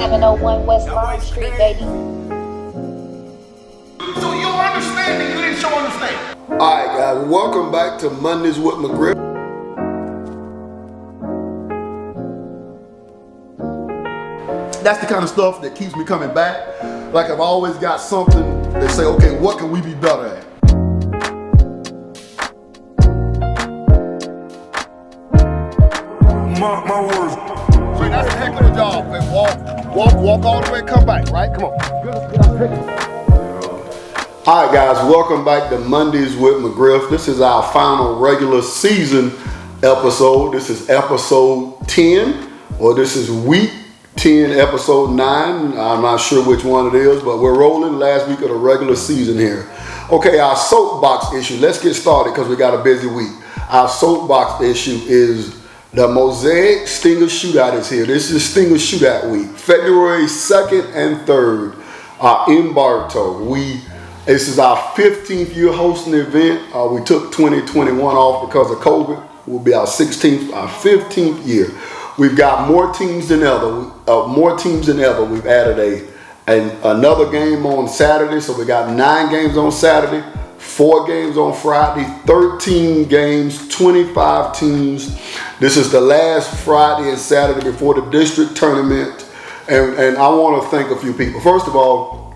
701 West Long Street, baby. So you understand and you didn't show understand. Alright guys, welcome back to Mondays with McGriff. That's the kind of stuff that keeps me coming back. Like I've always got something that say, okay, what can we be better at? My words. So that's a heck of a job. Man. Walk all the way, come back, right? Come on. All right, guys, welcome back to Mondays with McGriff. This is our final regular season episode. This is episode 10, or this is week 10, episode 9. I'm not sure which one it is, but we're rolling last week of the regular season here. Okay, our soapbox issue. Let's get started because we got a busy week. Our soapbox issue is the Mosaic Stinger Shootout is here. This is Stinger Shootout week, February 2nd and 3rd in Bartow. This is our 15th year hosting the event. We took 2021 off because of COVID. It will be our 15th year. We've got more teams than ever. We've added another game on Saturday, so we got 9 games on Saturday, 4 games on Friday, 13 games, 25 teams. This is the last Friday and Saturday before the district tournament, and I want to thank a few people. First of all,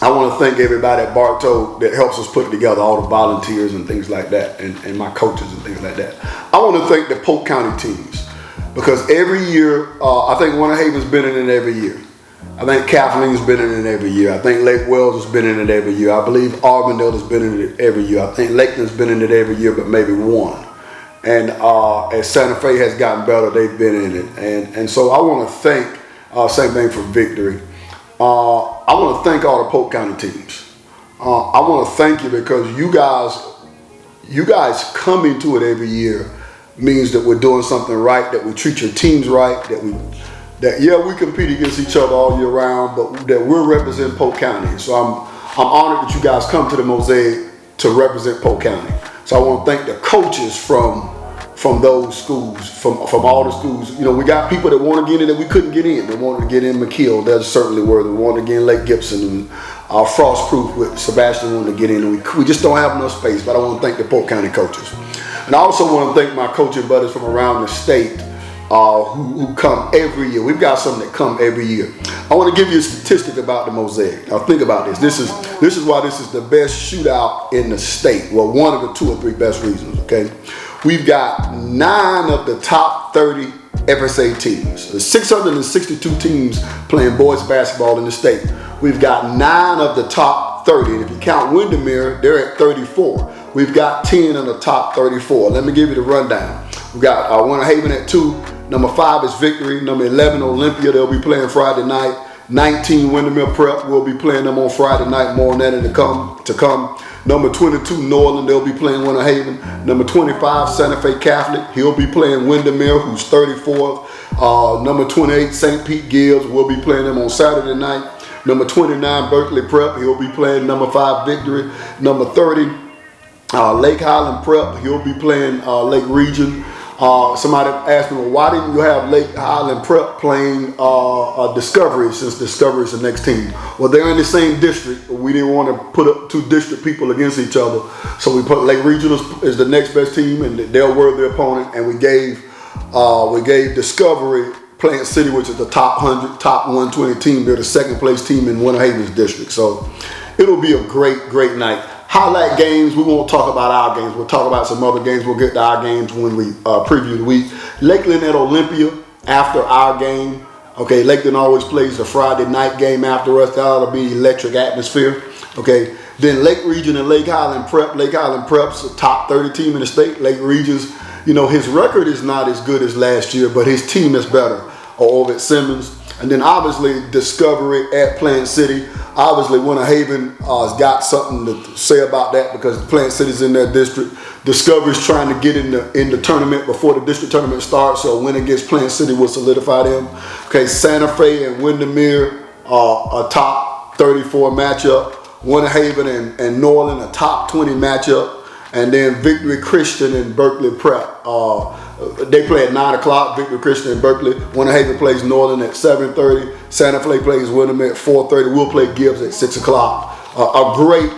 I want to thank everybody at Bartow that helps us put together, all the volunteers and things like that, and my coaches and things like that. I want to thank the Polk County teams, because every year, I think Winter Haven's been in it every year. I think Kathleen's been in it every year. I think Lake Wells has been in it every year. I believe Auburndale has been in it every year. I think Lakeland's been in it every year, but maybe one. And as Santa Fe has gotten better, they've been in it. And so I want to thank, same thing for Victory. I want to thank all the Polk County teams. I want to thank you because you guys coming to it every year means that we're doing something right, that we treat your teams right, that we compete against each other all year round, but that we're representing Polk County. So I'm honored that you guys come to the Mosaic to represent Polk County. So I want to thank the coaches from those schools, from all the schools. You know, we got people that want to get in that we couldn't get in. They wanted to get in McKeel. That's certainly worthy. We wanted to get in Lake Gibson and Frostproof with Sebastian wanted to get in. And we just don't have enough space, but I want to thank the Polk County coaches. And I also want to thank my coaching buddies from around the state who come every year. We've got some that come every year. I want to give you a statistic about the Mosaic. Now think about this. This is why this is the best shootout in the state. Well, one of the 2 or 3 best reasons, okay? We've got 9 of the top 30 FSA teams. There's 662 teams playing boys basketball in the state. We've got 9 of the top 30. And if you count Windermere, they're at 34. We've got 10 of the top 34. Let me give you the rundown. We've got Winter Haven at 2. Number 5 is Victory. Number 11, Olympia. They'll be playing Friday night. 19, Windermere Prep. We'll be playing them on Friday night. More on that to come. Number 22, Norland. They'll be playing Winter Haven. Number 25, Santa Fe Catholic. He'll be playing Windermere, who's 34th. Number 28, St. Pete Gibbs. We'll be playing them on Saturday night. Number 29, Berkeley Prep. He'll be playing number 5, Victory. Number 30, Lake Highland Prep. He'll be playing Lake Region. Somebody asked me, well, why didn't you have Lake Highland Prep playing Discovery, since Discovery is the next team? Well, they're in the same district. We didn't want to put up 2 district people against each other. So we put Lake Regional is the next best team, and they're a worthy opponent. And we gave Discovery Plant City, which is the top 100, top 120 team. They're the 2nd place team in Winter Haven's district. So it'll be a great, great night. Highlight games, we won't talk about our games. We'll talk about some other games. We'll get to our games when we preview the week. Lakeland at Olympia after our game. Okay, Lakeland always plays the Friday night game after us. That'll be electric atmosphere. Okay, then Lake Region and Lake Highland Prep. Lake Highland Prep's a top 30 team in the state. Lake Region's, you know, his record is not as good as last year, but his team is better over at Simmons. And then obviously Discovery at Plant City. Obviously Winter Haven has got something to say about that because Plant City's in their district. Discovery's trying to get in the tournament before the district tournament starts, so a win against Plant City will solidify them. Okay, Santa Fe and Windermere a top 34 matchup. Winter Haven and Norland a top 20 matchup. And then Victory Christian and Berkeley Prep. They play at 9 o'clock, Victory Christian in Berkeley. Winter Haven plays Northern at 7:30. Santa Fe plays Wyndham at 4:30. We'll play Gibbs at 6 o'clock. A great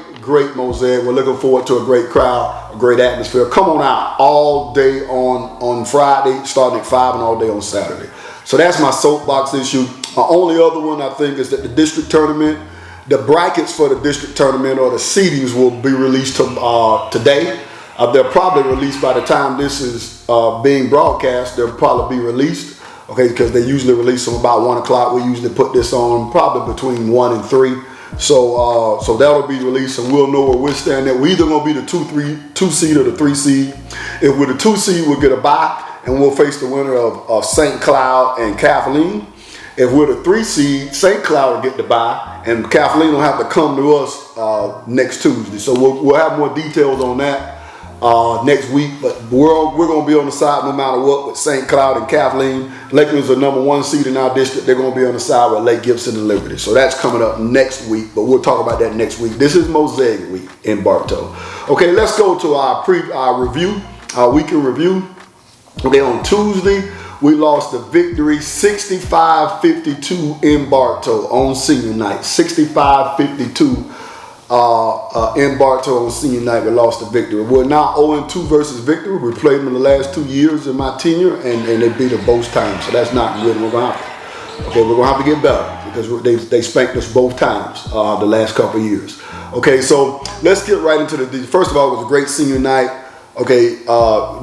Mosaic. We're looking forward to a great crowd, a great atmosphere. Come on out all day on Friday, starting at 5 and all day on Saturday. So that's my soapbox issue. My only other one I think is that the district tournament, the brackets for the district tournament or the seedings will be released today. They'll probably released by the time this is being broadcast. They'll probably be released, okay, because they usually release them about 1 o'clock. We usually put this on probably between 1 and 3. So that'll be released, and we'll know where we're standing at. We're either gonna be the 2 seed or the 3 seed. If we're the 2 seed, we'll get a bye, and we'll face the winner of St. Cloud and Kathleen. If we're the 3 seed, St. Cloud will get the bye, and Kathleen will have to come to us next Tuesday. So we'll have more details on that next week, but we're going to be on the side no matter what with St. Cloud and Kathleen. Lakeland's the number 1 seed in our district. They're going to be on the side with Lake Gibson and Liberty. So that's coming up next week, but we'll talk about that next week. This is Mosaic week in Bartow. Okay, let's go to our review, our weekend review. Okay, on Tuesday, we lost the Victory 65-52 in Bartow on senior night. 65-52 in Bartow on senior night. We lost the Victory. We're now 0-2 versus Victory. We played them in the last 2 years in my tenure, and they beat us both times. So that's not good. We're gonna have to get better because they spanked us both times the last couple of years. Okay, so let's get right into first of all, it was a great senior night. Okay,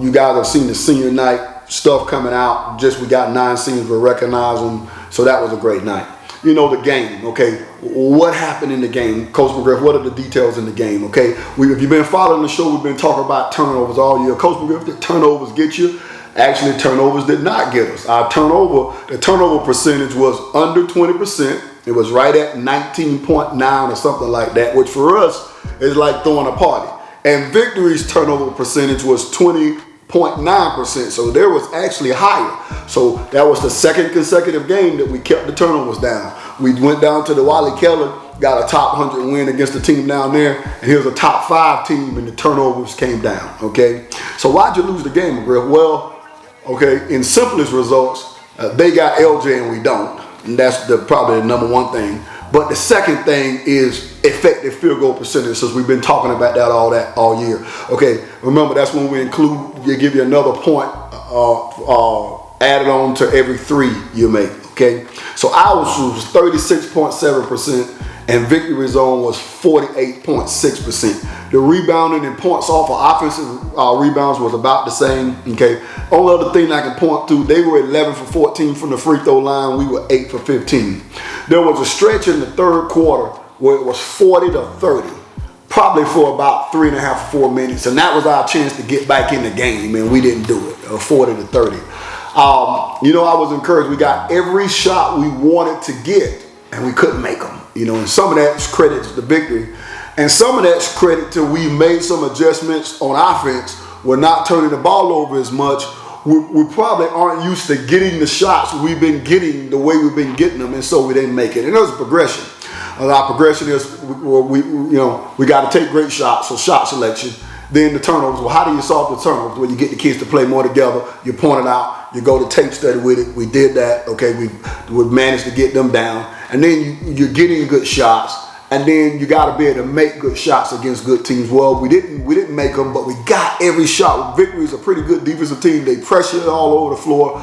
you guys have seen the senior night stuff coming out. We got 9 seniors, we recognize them. So that was a great night. You know, the game, okay? What happened in the game? Coach McGriff, what are the details in the game, okay? If you've been following the show, we've been talking about turnovers all year. Coach McGriff, did turnovers get you? Actually, turnovers did not get us. The turnover percentage was under 20%. It was right at 19.9 or something like that, which for us is like throwing a party. And Victory's turnover percentage was 20.9%, so there was actually higher. So that was the second consecutive game that we kept the turnovers down. We went down to the Wally Keller, got a top 100 win against the team down there, and here's a top 5 team, and the turnovers came down, okay? So why'd you lose the game, McGriff? Well, okay, in simplest results, they got LJ and we don't, and that's probably the number 1 thing. But the second thing is effective field goal percentage, since we've been talking about that all year. Okay, remember that's when we give you another point added on to every 3 you make. Okay, so ours was 36.7%, and Victory Zone was 48.6%. The rebounding and points off of offensive rebounds was about the same. Okay, only other thing I can point to, they were 11 for 14 from the free throw line. We were 8 for 15. There was a stretch in the third quarter where it was 40-30, probably for about 3.5 or 4 minutes, and that was our chance to get back in the game, and we didn't do it. 40-30. You know, I was encouraged. We got every shot we wanted to get, and we couldn't make them. You know, and some of that's credit to the Victory, and some of that's credit to we made some adjustments on offense. We're not turning the ball over as much. We probably aren't used to getting the shots we've been getting the way we've been getting them, and so we didn't make it. And there's a progression. Our progression is we got to take great shots, so shot selection. Then the turnovers. Well, how do you solve the turnovers? Well, you get the kids to play more together. You point it out. You go to tape study with it. We did that. Okay, we managed to get them down. And then you're getting good shots. And then you got to be able to make good shots against good teams. Well, we didn't make them, but we got every shot. Victory is a pretty good defensive team. They pressured all over the floor.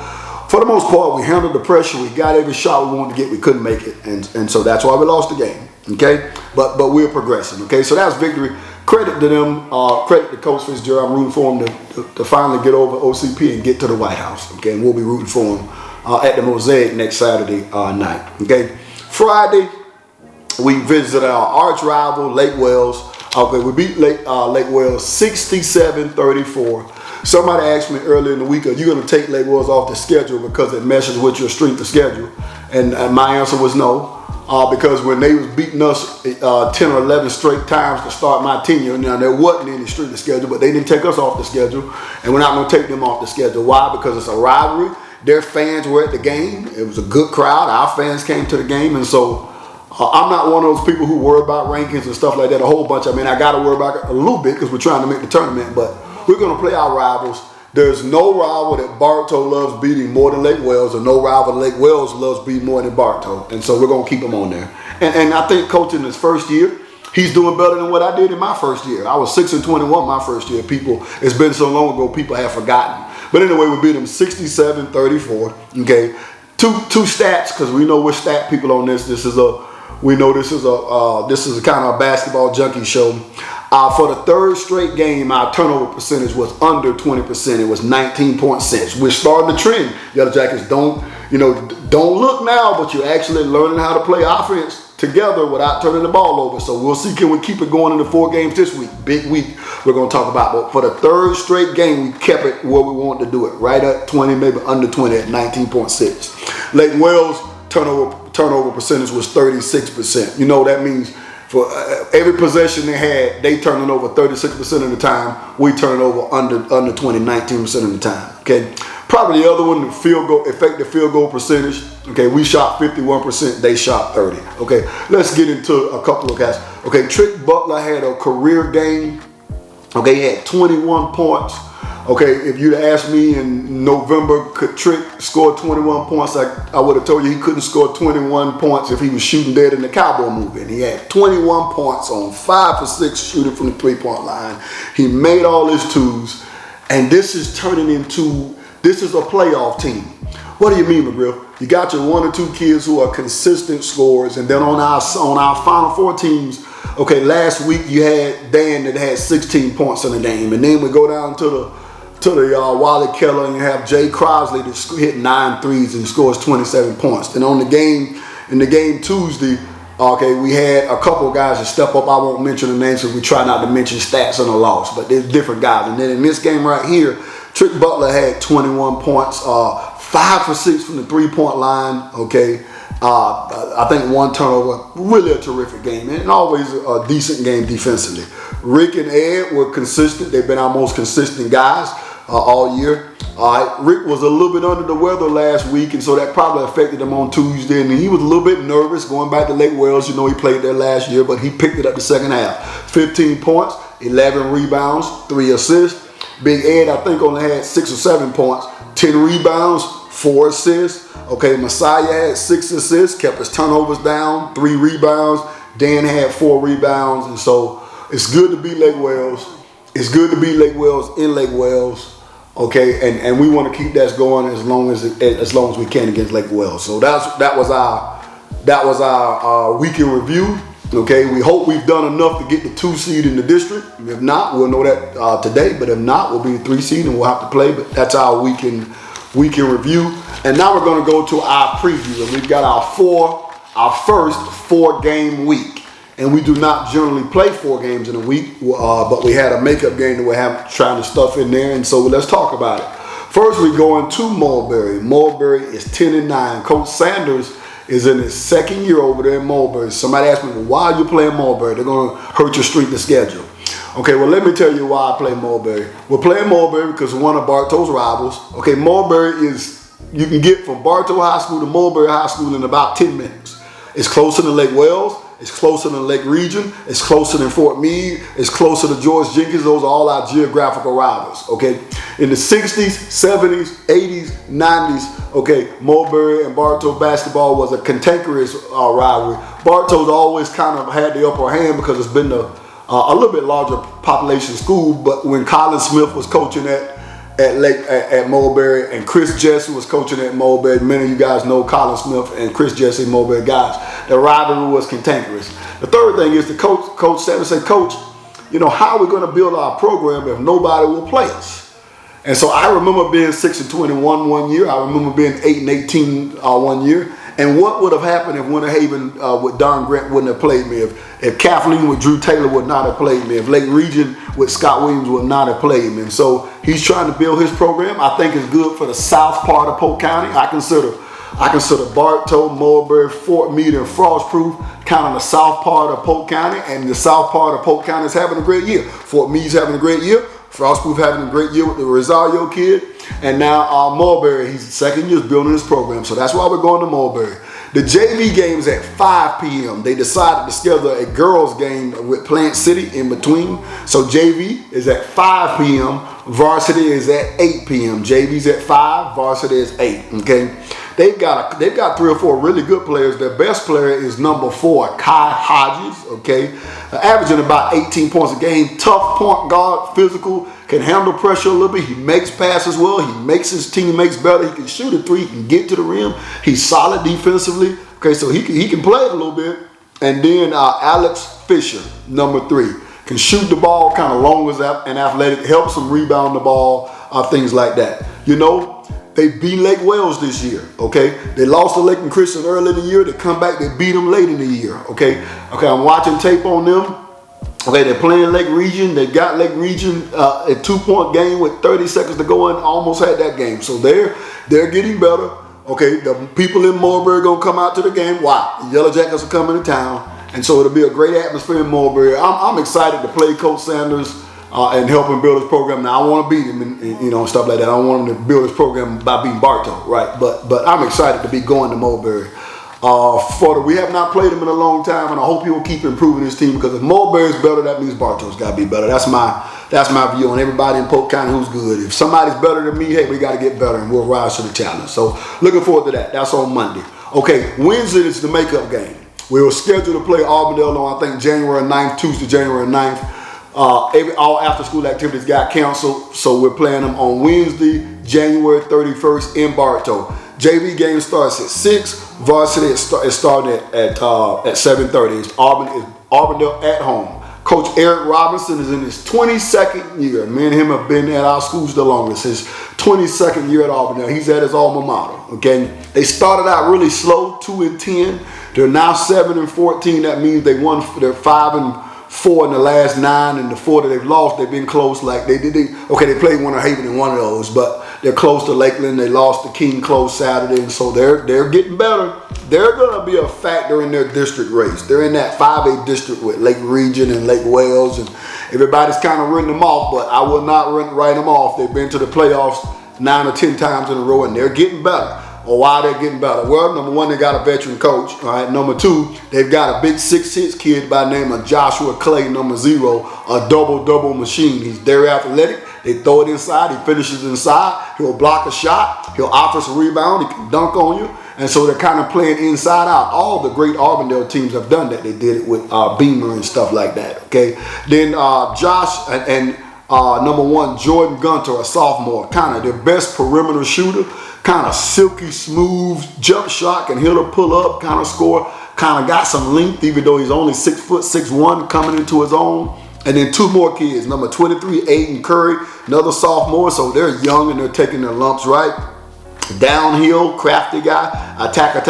For the most part, we handled the pressure. We got every shot we wanted to get. We couldn't make it, and so that's why we lost the game. Okay, but we're progressing. Okay, so that's Victory. Credit to them. Credit to Coach Fitzgerald. I'm rooting for him to finally get over OCP and get to the White House. Okay, and we'll be rooting for him at the Mosaic next Saturday night. Okay, Friday we visited our arch rival Lake Wales. Okay, we beat Lake Wales 67-34. Somebody asked me earlier in the week, are you going to take Lake Wales off the schedule because it meshes with your strength of schedule? And my answer was no, because when they was beating us 10 or 11 straight times to start my tenure, now there wasn't any strength of schedule, but they didn't take us off the schedule, and we're not going to take them off the schedule. Why? Because it's a rivalry. Their fans were at the game. It was a good crowd. Our fans came to the game, and so I'm not one of those people who worry about rankings and stuff like that a whole bunch. I mean, I got to worry about it a little bit because we're trying to make the tournament, but we're going to play our rivals, There's no rival that Bartow loves beating more than Lake Wales, or no rival that Lake Wales loves beating more than Bartow. And so we're going to keep him on there. And I think Coach in his first year, he's doing better than what I did in my first year. I was 6-21 my first year. People, it's been so long ago, people have forgotten. But anyway, we beat him 67-34. Okay, two stats, because we know we're stat people on this. This is a kind of a basketball junkie show. For the third straight game, our turnover percentage was under 20%. It was 19.6. We're starting the trend. Yellow Jackets, don't look now, but you're actually learning how to play offense together without turning the ball over. So we'll see, can we keep it going into 4 games this week? Big week we're going to talk about. But for the third straight game, we kept it where we wanted to do it. Right at 20, maybe under 20 at 19.6. Lake Wales turnover percentage was 36%. You know, that means for every possession they had, they turned it over 36% of the time. We turned it over under 20, 19% of the time. Okay. Probably the other one, the effective field goal percentage. Okay, we shot 51%, they shot 30. Okay, let's get into a couple of guys. Okay, Trick Butler had a career game. Okay, he had 21 points. Okay, if you'd asked me in November, could Trick score 21 points, I would have told you he couldn't score 21 points if he was shooting dead in the cowboy movie. And he had 21 points on 5 for 6 shooting from the 3-point line. He made all his twos, and this is a playoff team. What do you mean, McGriff? You got your 1 or 2 kids who are consistent scorers, and then on our Final Four teams, okay, last week you had Dan that had 16 points in the game, and then we go down to the Wally Keller, and you have Jay Crosley that hit 9 threes and scores 27 points. Then in the game Tuesday, okay, we had a couple of guys that step up. I won't mention the names because we try not to mention stats on the loss, but there's different guys. And then in this game right here, Trick Butler had 21 points, 5 for 6 from the 3-point line. Okay, I think 1 turnover. Really a terrific game, and always a decent game defensively. Rick and Ed were consistent. They've been our most consistent guys all year. Rick was a little bit under the weather last week, and so that probably affected him on Tuesday. And he was a little bit nervous going back to Lake Wales. You know, he played there last year, but he picked it up the second half. 15 points, 11 rebounds, 3 assists. Big Ed, I think, only had 6 or 7 points, 10 rebounds, 4 assists. Okay, Mosiac had 6 assists, kept his turnovers down, 3 rebounds. Dan had 4 rebounds, and so it's good to beat Lake Wales. It's good to beat Lake Wales in Lake Wales. Okay, and we want to keep that going as long as we can against Lake Wales. So that was our week in review. Okay, we hope we've done enough to get the 2 seed in the district. If not, we'll know that today. But if not, we'll be the 3 seed and we'll have to play. But that's our week in review. And now we're going to go to our preview, and we've got our first 4-game week. And we do not generally play 4 games in a week, but we had a makeup game that we're trying to stuff in there, and so let's talk about it. First, we're going to Mulberry. Mulberry is 10-9. Coach Sanders is in his 2nd year over there in Mulberry. Somebody asked me, well, why are you playing Mulberry? They're going to hurt your strength of schedule. Okay, well, let me tell you why I play Mulberry. We're playing Mulberry because one of Bartow's rivals. Okay, Mulberry you can get from Bartow High School to Mulberry High School in about 10 minutes. It's closer than Lake Wales. It's closer than Lake Region. It's closer than Fort Meade. It's closer to George Jenkins. Those are all our geographical rivals, okay? In the 60s, 70s, 80s, 90s, okay, Mulberry and Bartow basketball was a cantankerous rivalry. Bartow's always kind of had the upper hand because it's been a little bit larger population school, but when Colin Smith was coaching at Mulberry, and Chris Jesse was coaching at Mulberry. Many of you guys know Colin Smith and Chris Jesse, Mulberry guys. The rivalry was cantankerous. The third thing is the Coach Sanders said, Coach, you know, how are we going to build our program if nobody will play us? And so I remember being 6-21 one year. I remember being 8-18 one year. And what would have happened if Winter Haven with Don Grant wouldn't have played me? If Kathleen with Drew Taylor would not have played me? If Lake Region with Scott Williams would not have played me? And so he's trying to build his program. I think it's good for the south part of Polk County. I consider Bartow, Mulberry, Fort Meade, and Frostproof kind of the south part of Polk County. And the south part of Polk County is having a great year. Fort Meade's having a great year. Frostproof having a great year with the Rosario kid. And now Mulberry, he's 2nd year building his program. So that's why we're going to Mulberry. The JV game is at 5 p.m. They decided to schedule a girls game with Plant City in between. So JV is at 5 p.m. Varsity is at 8 p.m. JV's at 5, varsity is 8. Okay. They've got 3 or 4 really good players. Their best player is number 4, Kai Hodges, okay? Averaging about 18 points a game. Tough point guard, physical, can handle pressure a little bit. He makes passes well. He makes his teammates better. He can shoot a 3. He can get to the rim. He's solid defensively. Okay, so he can play a little bit. And then Alex Fisher, number 3, can shoot the ball, kind of long and athletic, helps him rebound the ball, things like that. You know, they beat Lake Wales this year, okay? They lost to Lake and Christian early in the year. They come back, they beat them late in the year, okay? Okay, I'm watching tape on them. Okay, they're playing Lake Region. They got Lake Region a 2-point game with 30 seconds to go and almost had that game. So they're getting better. Okay, the people in Mulberry are going to come out to the game. Why? The Yellow Jackets are coming to town. And so it'll be a great atmosphere in Mulberry. I'm excited to play Coach Sanders and help him build his program. Now I want to beat him and stuff like that. I don't want him to build his program by beating Bartow, right? But I'm excited to be going to Mulberry. We have not played him in a long time, and I hope he will keep improving his team, because if Mulberry's better, that means Bartow's got to be better. That's my view on everybody in Polk County who's good. If somebody's better than me, hey, we got to get better, and we'll rise to the challenge. So looking forward to that. That's on Monday. Okay, Wednesday is the makeup game. We were scheduled to play Auburndale on, I think, January 9th, Tuesday, January 9th. All after-school activities got canceled, so we're playing them on Wednesday, January 31st in Bartow. JV game starts at 6. Varsity is starting at 7:30. It's Auburndale at home. Coach Eric Robinson is in his 22nd year. Me and him have been at our schools the longest. His 22nd year at Auburndale. He's at his alma mater. Okay, they started out really slow, 2-10. They're now 7-14. That means they're 5-4 in the last 9, and the 4 that they've lost, they've been close. Like they played Winter Haven in one of those, but they're close to Lakeland. They lost to King close Saturday, and so they're getting better. They're gonna be a factor in their district race. They're in that 5A district with Lake Region and Lake Wales, and everybody's kind of written them off, but I will not write them off. They've been to the playoffs 9 or 10 times in a row, and they're getting better. Or why they're getting better? Well, number 1, they got a veteran coach. All right. Number 2, they've got a big 6'6" kid by the name of Joshua Clay, number 0, a double machine. He's very athletic. They throw it inside. He finishes inside. He'll block a shot. He'll offense a rebound. He can dunk on you. And so they're kind of playing inside out. All the great Auburndale teams have done that. They did it with Beamer and stuff like that. Okay. Then Josh and number 1, Jordan Gunter, a sophomore, kind of their best perimeter shooter. Kind of silky smooth jump shot, can hit or pull up, kind of score, kind of got some length, even though he's only 6'1", coming into his own. And then 2 more kids, number 23, Aiden Curry, another sophomore, so they're young and they're taking their lumps, right? Downhill, crafty guy, attack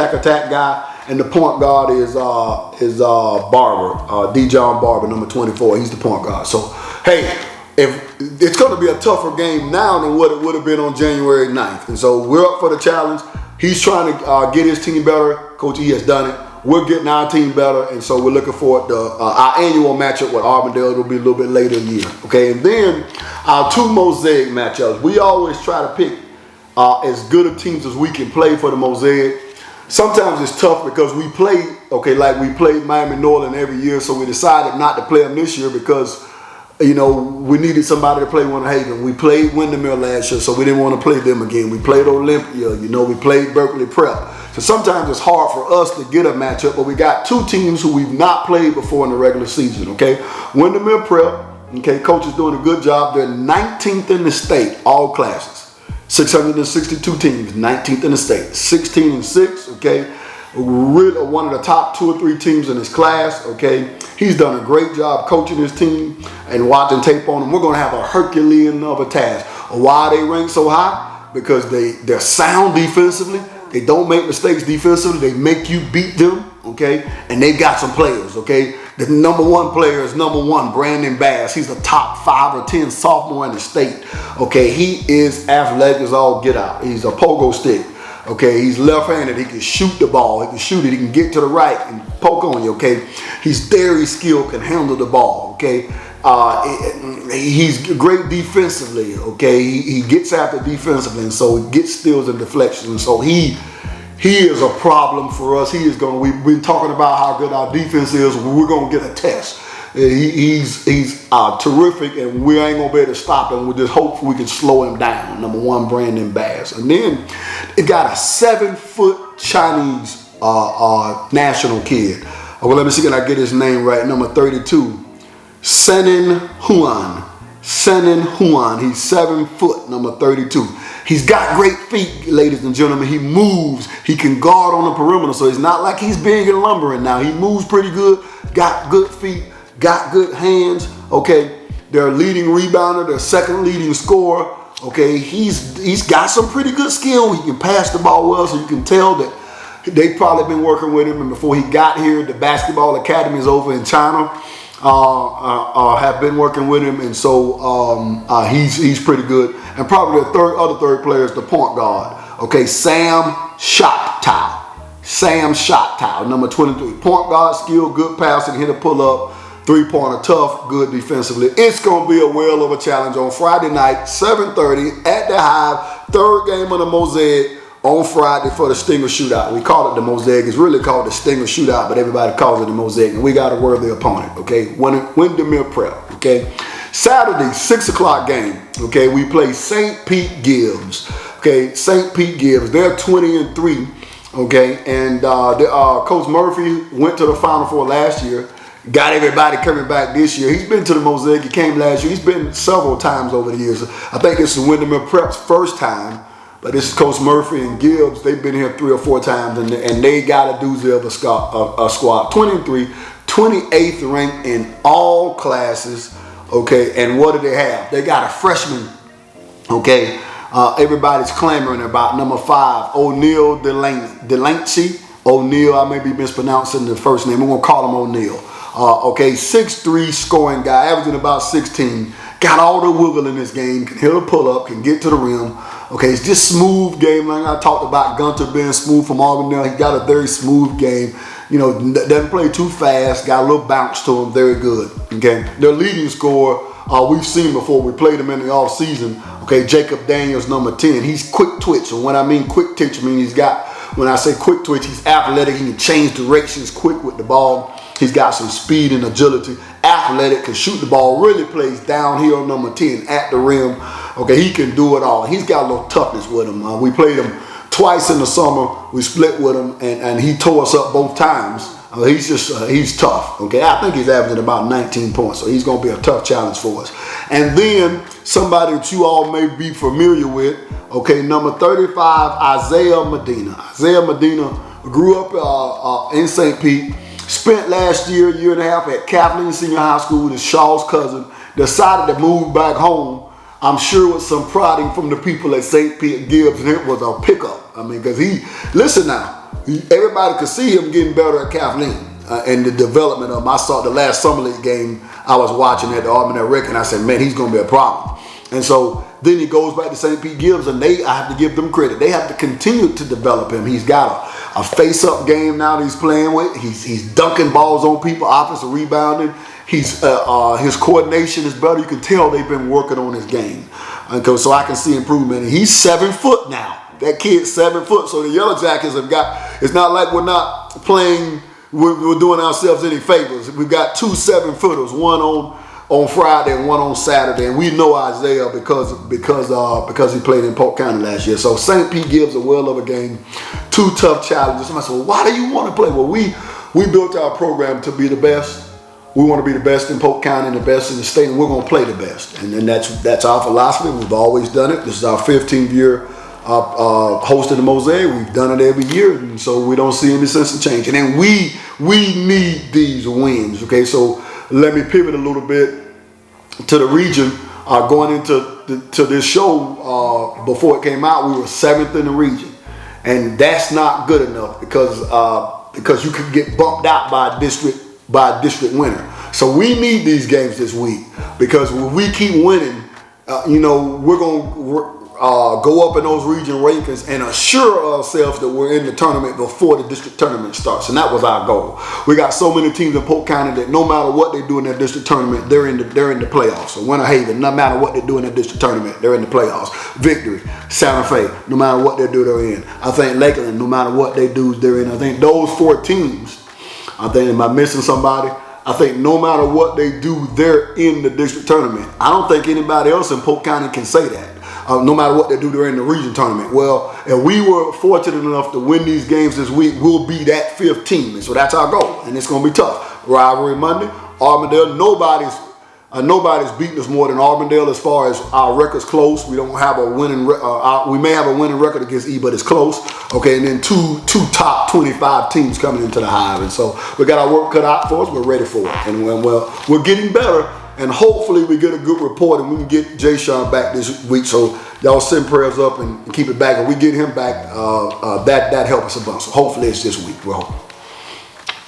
guy, and the point guard is Barber, Dejon Barber, number 24. He's the point guard. So, hey, if it's going to be a tougher game now than what it would have been on January 9th. And so we're up for the challenge. He's trying to get his team better. Coach E has done it. We're getting our team better. And so we're looking forward to our annual matchup with Auburndale. It'll be a little bit later in the year. Okay, and then our 2 Mosaic matchups. We always try to pick as good of teams as we can play for the Mosaic. Sometimes it's tough because we play, like we played Miami Norland every year. So we decided not to play them this year because we needed somebody to play Winter Haven. We played Windermere last year, so we didn't want to play them again. We played Olympia, we played Berkeley Prep. So sometimes it's hard for us to get a matchup, but we got 2 teams who we've not played before in the regular season, okay? Windermere Prep, okay, coach is doing a good job. They're 19th in the state, all classes. 662 teams, 19th in the state. 16-6, okay? Really one of the top 2 or 3 teams in his class, okay? He's done a great job coaching his team and watching tape on them. We're going to have a Herculean of a task. Why they rank so high? Because they're sound defensively. They don't make mistakes defensively. They make you beat them, okay? And they've got some players, okay? The number 1 player is number 1, Brandon Bass. He's the top 5 or 10 sophomore in the state, okay? He is athletic as all get out. He's a pogo stick. Okay, he's left-handed. He can shoot the ball. He can shoot it. He can get to the right and poke on you, okay? He's very skilled, can handle the ball, okay? He's great defensively, okay? He gets after defensively, and so he gets steals and deflections. And so he he is a problem for us. We've been talking about how good our defense is. We're going to get a test. He's terrific, and we ain't going to be able to stop him. We just hope we can slow him down. Number one, Brandon Bass. And then it got a 7-foot Chinese national kid. Well, let me see, can I get his name right? Number 32, Senin Huan. He's 7 foot, number 32. He's got great feet, ladies and gentlemen. He moves. He can guard on the perimeter, so it's not like he's big and lumbering now. He moves pretty good, got good feet, got good hands. Okay, their leading rebounder, their second leading scorer. Okay, he's got some pretty good skill. He can pass the ball well, so you can tell that they've probably been working with him. And before he got here, the basketball academies over in China have been working with him, and so he's pretty good. And probably the other third player is the point guard. Okay, Sam Shottow, number 23. Point guard, skill, good passing, hit a pull up, 3-pointer, tough, good defensively. It's going to be a whale of a challenge on Friday night, 7:30 at the Hive, third game of the Mosaic on Friday for the Stinger Shootout. We call it the Mosaic. It's really called the Stinger Shootout, but everybody calls it the Mosaic, and we got a worthy opponent, okay? Windermere Prep, okay? Saturday, 6 o'clock game, okay? We play St. Pete Gibbs, okay? St. Pete Gibbs, they're 20-3, okay? And Coach Murphy went to the Final Four last year, got everybody coming back this year. He's been to the Mosaic. He came last year. He's been several times over the years. I think this is Windermere Prep's first time. But this is Coach Murphy and Gibbs. They've been here 3 or 4 times, and they got a doozy of a squad. 20-3, 28th ranked in all classes. Okay, and what do they have? They got a freshman. Okay, everybody's clamoring about number 5, O'Neal Delancey. O'Neal, I may be mispronouncing the first name. We're gonna call him O'Neal. Okay, 6'3" scoring guy, averaging about 16. Got all the wiggle in this game, can hit a pull-up, can get to the rim. Okay, it's just smooth game. Like I talked about Gunter being smooth from Auburn. He got a very smooth game. You know, doesn't play too fast, got a little bounce to him, very good. Okay, their leading scorer, we've seen before. We played him in the off season. Okay, Jacob Daniels, number 10. He's quick twitch, and when I mean quick twitch, I mean when I say quick twitch, he's athletic. He can change directions quick with the ball. He's got some speed and agility. Athletic, can shoot the ball. Really plays downhill, number 10, at the rim. Okay, he can do it all. He's got a little toughness with him. We played him twice in the summer. We split with him, and he tore us up both times. He's tough. Okay, I think he's averaging about 19 points, so he's going to be a tough challenge for us. And then somebody that you all may be familiar with. Okay, number 35, Isaiah Medina. Isaiah Medina grew up in St. Pete. Spent last year and a half at Kathleen Senior High School with his Shaw's cousin. Decided to move back home. I'm sure with some prodding from the people at St. Pete Gibbs, and it was a pickup. I mean, because everybody could see him getting better at Kathleen and the development of him. I saw the last Summer League game I was watching at the Auburn Rec, and I said, man, he's going to be a problem. And so then he goes back to St. Pete Gibbs, and I have to give them credit. They have to continue to develop him. He's got a face-up game now that he's playing with. He's dunking balls on people, offensive rebounding. His coordination is better. You can tell they've been working on his game. So I can see improvement. And he's 7 foot now. That kid's 7 foot. So the Yellow Jackets have got, it's not like we're not playing, we're doing ourselves any favors. We've got 2 7-footers, one on Friday and one on Saturday, and we know Isaiah because he played in Polk County last year. So St. Pete gives a well of a game, 2 tough challenges. Somebody said, well, why do you want to play? Well, we built our program to be the best. We want to be the best in Polk County and the best in the state, and we're going to play the best. And that's our philosophy. We've always done it. This is our 15th year hosting the Mosaic. We've done it every year, and so we don't see any sense in changing. And we need these wins. Okay, so let me pivot a little bit to the region. Going into this show, before it came out, we were 7th in the region, and that's not good enough because you could get bumped out by a district winner. So we need these games this week, because when we keep winning, we're going go up in those region rankings and assure ourselves that we're in the tournament before the district tournament starts. And that was our goal. We got so many teams in Polk County that no matter what they do in their district tournament, they're in the playoffs. So Winter Haven, no matter what they do in their district tournament, they're in the playoffs. Victory, Santa Fe, no matter what they do, they're in. I think Lakeland, no matter what they do, they're in. I think those 4 teams, I think, am I missing somebody? I think no matter what they do, they're in the district tournament. I don't think anybody else in Polk County can say that. No matter what they do, they're in the region tournament. Well, if we were fortunate enough to win these games this week, we'll be that 5th team. And so that's our goal. And it's going to be tough. Rivalry Monday, Auburndale, nobody's beaten us more than Auburndale as far as our record's close. We don't have a winning we may have a winning record against E, but it's close. Okay, and then two top 25 teams coming into the Hive. And so we got our work cut out for us. We're ready for it. And we're getting better. And hopefully we get a good report and we can get Jay Sean back this week. So y'all send prayers up and keep it back. If we get him back, that helps us a bunch. So hopefully it's this week. We're hoping.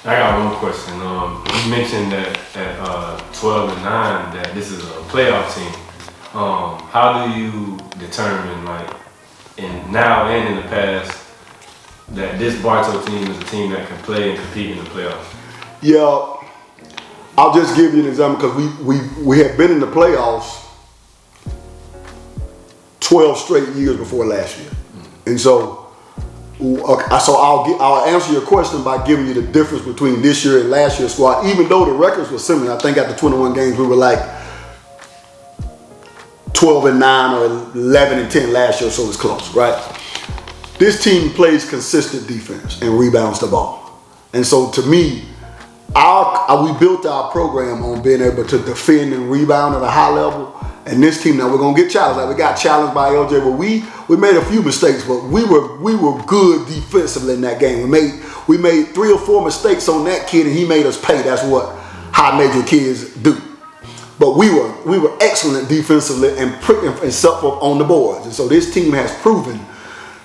I got one question. You mentioned that at 12 and 9 that this is a playoff team. How do you determine, like, now and in the past, that this Bartow team is a team that can play and compete in the playoffs? Yeah, I'll just give you an example because we had been in the playoffs 12 straight years before last year, and so. So I'll answer your question by giving you the difference between this year and last year's squad. Even though the records were similar, I think after 21 games we were like 12 and 9 or 11 and 10 last year, so it's close, right? This team plays consistent defense and rebounds the ball, and so to me, we built our program on being able to defend and rebound at a high level. And this team, now we're gonna get challenged. Like we got challenged by LJ, but we made a few mistakes, but we were good defensively in that game. We made 3 or 4 mistakes on that kid, and he made us pay. That's what high major kids do. But we were excellent defensively and set up on the boards. And so this team has proven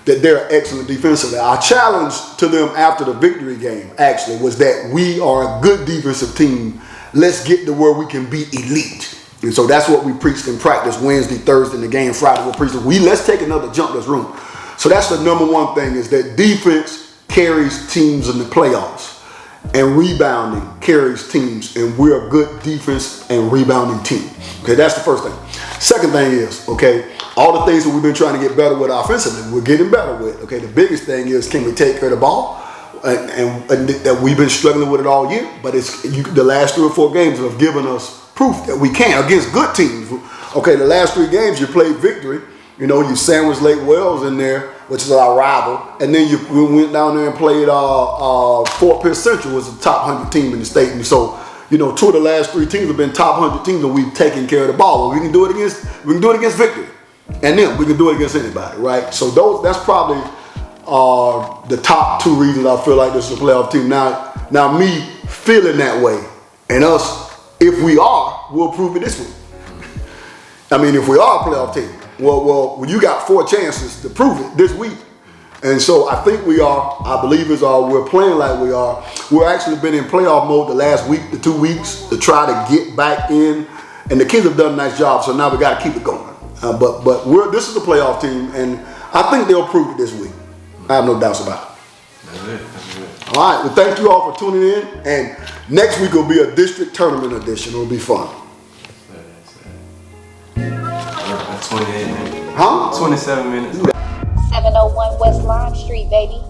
that they're excellent defensively. Our challenge to them after the victory game actually was that we are a good defensive team. Let's get to where we can be elite. And so that's what we preached in practice Wednesday, Thursday, in the game Friday. We're preaching, let's take another jump this room. So that's the number one thing is that defense carries teams in the playoffs and rebounding carries teams, and we're a good defense and rebounding team. Okay, that's the first thing. Second thing is, okay, all the things that we've been trying to get better with offensively, we're getting better with. Okay, the biggest thing is can we take care of the ball? And that we've been struggling with it all year, but the last 3 or 4 games have given us proof that we can against good teams. Okay, the last 3 games you played Victory. You know, you sandwiched Lake Wells in there, which is our rival, and then we went down there and played Fort Pierce Central, was the top 100 team in the state. And so, you know, 2 of the last 3 teams have been top 100 teams, and we've taken care of the ball. Well, we can do it against Victory, and then we can do it against anybody, right? So that's probably the top 2 reasons I feel like this is a playoff team. Now me feeling that way, and us. If we are, we'll prove it this week. I mean, if we are a playoff team, well, you got 4 chances to prove it this week. And so I think we are, our believers are, we're playing like we are. We're actually been in playoff mode the last week to 2 weeks to try to get back in. And the kids have done a nice job, so now we got to keep it going. But this is a playoff team, and I think they'll prove it this week. I have no doubts about it. That's it. All right, well, thank you all for tuning in. And next week will be a district tournament edition. It'll be fun. 28 minutes. Huh? 27 minutes. 701 West Lime Street, baby.